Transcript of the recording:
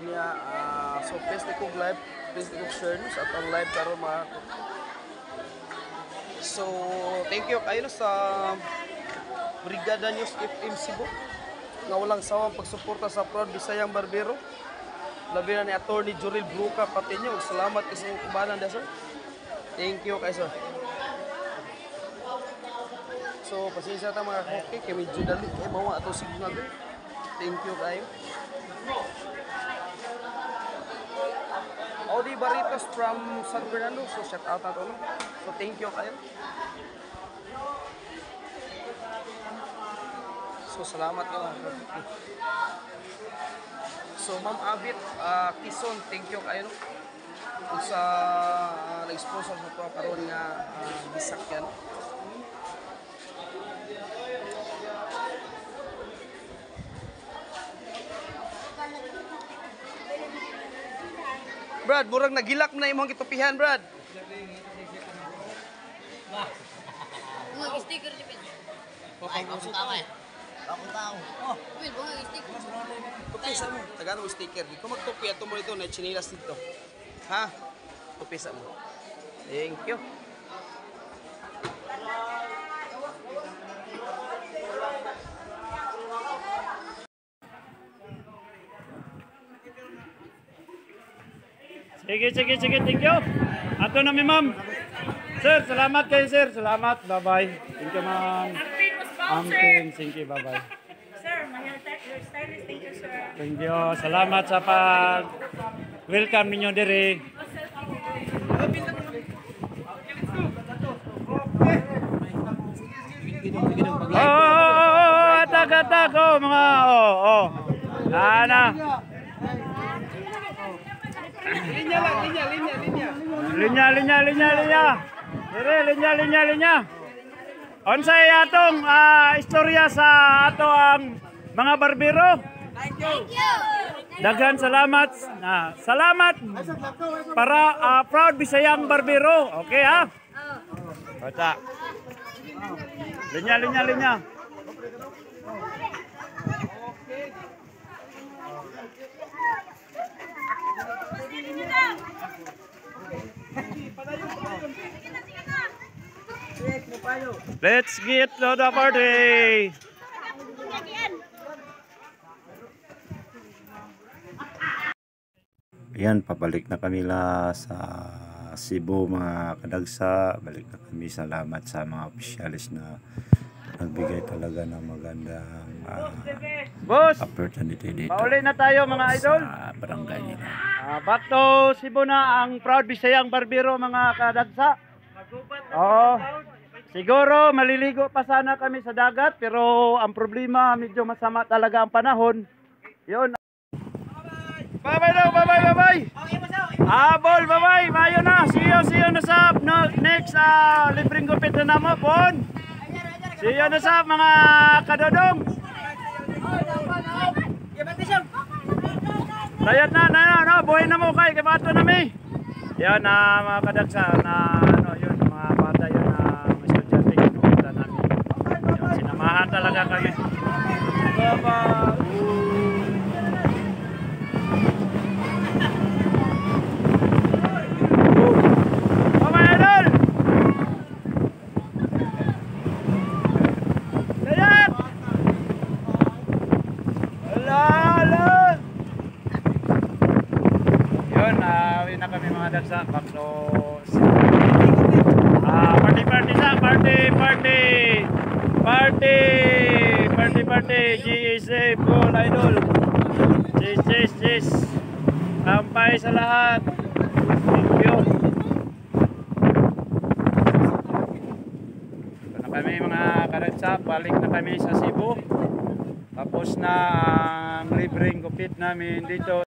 niya. So please ikog live, please ikog share sa atong live karon mga. So thank you kayo sa Brigada News FM Cebu nga walang sawang pagsuporta sa Proud Bisayang Barbero. Labi na ni Attorney Juril Bruca pati nyo. Salamat kasi yung kubanan da sir. Thank you kay sir. So pasensya ta mga hockey kay medyo dali kay mawa ato signal. Thank you kayo. Audi Barritos from San Fernando. So shout out nato no. So thank you kayo. So salamat kayo. So Ma'am Abit Kison, thank you kayo kung sa nag-sponsor sa ito karon nga bisakyan. Brad, murag nagilak na imong gitupihan, Brad. Sticker di pin. Ay, ako tama eh. Ako tao. Oh, wait, bunga sticker. Tupisa mo. Tagaan mo sticker. Di ko magtupi ato mo ito na chinilas dito. Ha? Tupisa mo. Thank you. Sige, thank you. Ato na mi ma'am. Sir, salamat kayo sir. Salamat, bye-bye. Thank you ma'am. Thank you, bye-bye. Sir, mahal your stylist. Thank you, sir. Thank you. Salamat sa pag-welcome ninyo diri. Atag mga Ana. Linya. Dire, linya. Unsay atong istorya sa ato ang mga barbero? Thank you. Daghan salamat. Salamat para Proud Bisayang Barbero. Okay ha? Bata. Linya. Let's get to the party. Ayan, pabalik na kami sa Cebu mga kadagsa. Balik na kami. Salamat sa mga opisyalis na nagbigay talaga ng magandang opportunity dito. Pauli na tayo mga idol. Sa barangay nila. Back to Cebu na ang Proud Bisayang Barbero mga kadagsa. Siguro maliligo pa sana kami sa dagat pero ang problema medyo masama talaga ang panahon. Yun. Bye. Bol, bye. Mayo na. See you na sa next libreng gupit na namo pon. See you na sa mga kadodong. Layat na, buhay na mo kay bato na mi. Yan mga kadagsa na yun mga bata yun estudyante kinukuta namin. Yun, sinamahan talaga kami. Kami mga dagsa back to party GSA full idol cheers sampay sa lahat. Thank you. Ito na kami mga kadagsa, balik na kami sa Cebu tapos na ang libreng gupit namin dito.